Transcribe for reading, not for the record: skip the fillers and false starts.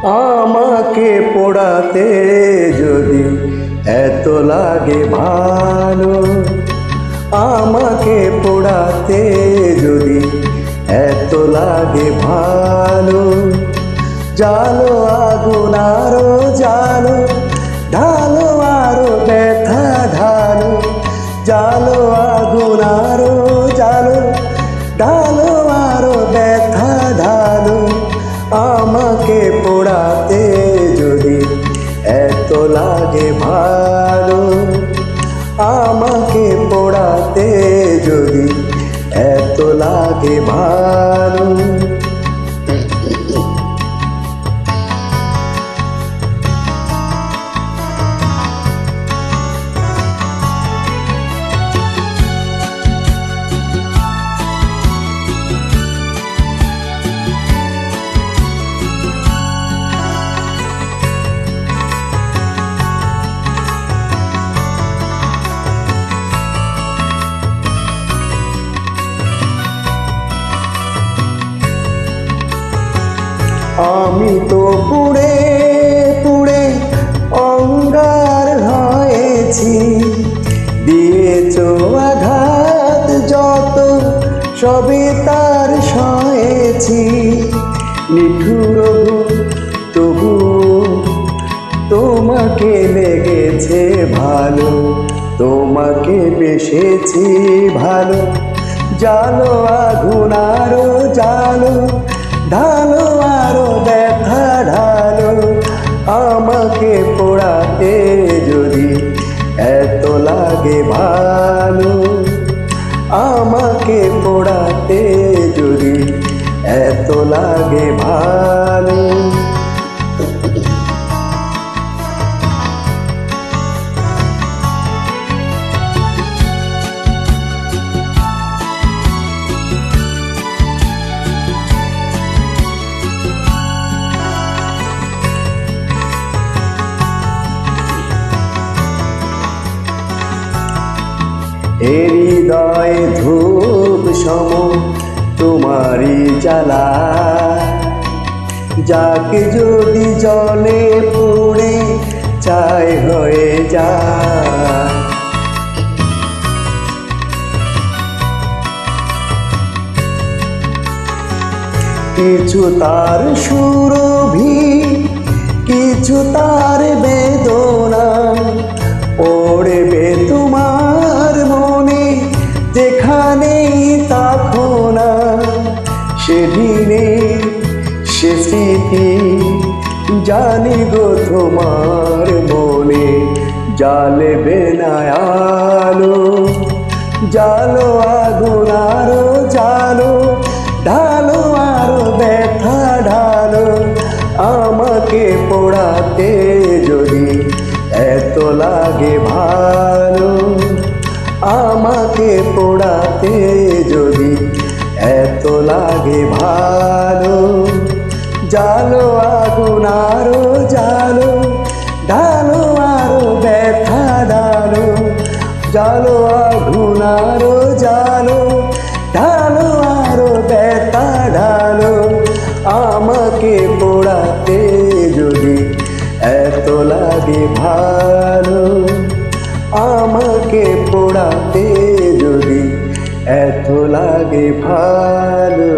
আমাকে পোড়াতে যদি এত লাগে ভালো, আমাকে পোড়াতে যদি এত লাগে ভালো, জালো আগুন আরো জালো, ঢালো আরো ব্যথা ঢালো, জালো আগুন আরো জালো, ঢালো আরো ব্যথা ঢালো। আমাকে পোড়াতে যদি এত লাগে ভালো, আমাকে পোড়াতে যদি এত লাগে ভালো। আমি তো পুড়ে পুড়ে অঙ্গার হয়েছি, দিয়েছ আঘাত যত সবে তার সয়েছি। নিঠুর তবু তোমাকে লেগেছে ভালো, তোমাকে বেসেছি ভালো, জালো আগুন আরো জালো, ঢালো আরো ব্যথা ঢালো। আমাকে পোড়াতে যদি এত লাগে ভালো, আমাকে পোড়াতে যদি এত লাগে ভালো। হৃদয় ধূপ সম তোমারই জ্বালা, যাকে যদি জলে পুড়ে ছাই হয়ে যায়। কিছু তার সুরভি, কিছু তার বেদনা, পড়বে তোমার মনে যেখানেই থাকো না। সেদিনে সে স্মৃতি জানি গো তোমার মনে, জ্বালবে না আলো, জালো আগুন আরো জালো, ঢালো আরো ব্যথা ঢালো। আমাকে পোড়াতে যদি এত লাগে ভালো, আমাকে পোড়াতে যদি এত লাগে ভালো, জালো আগুন আরো জালো, ঢালো আরো ব্যথা ঢালো, জালো আগুন আরো জালো, ঢালো আরো ব্যথা ঢালো। আমাকে পোড়াতে যদি এত লাগে ভালো, আমাকে পোড়াতে যদি এত লাগে ভালো।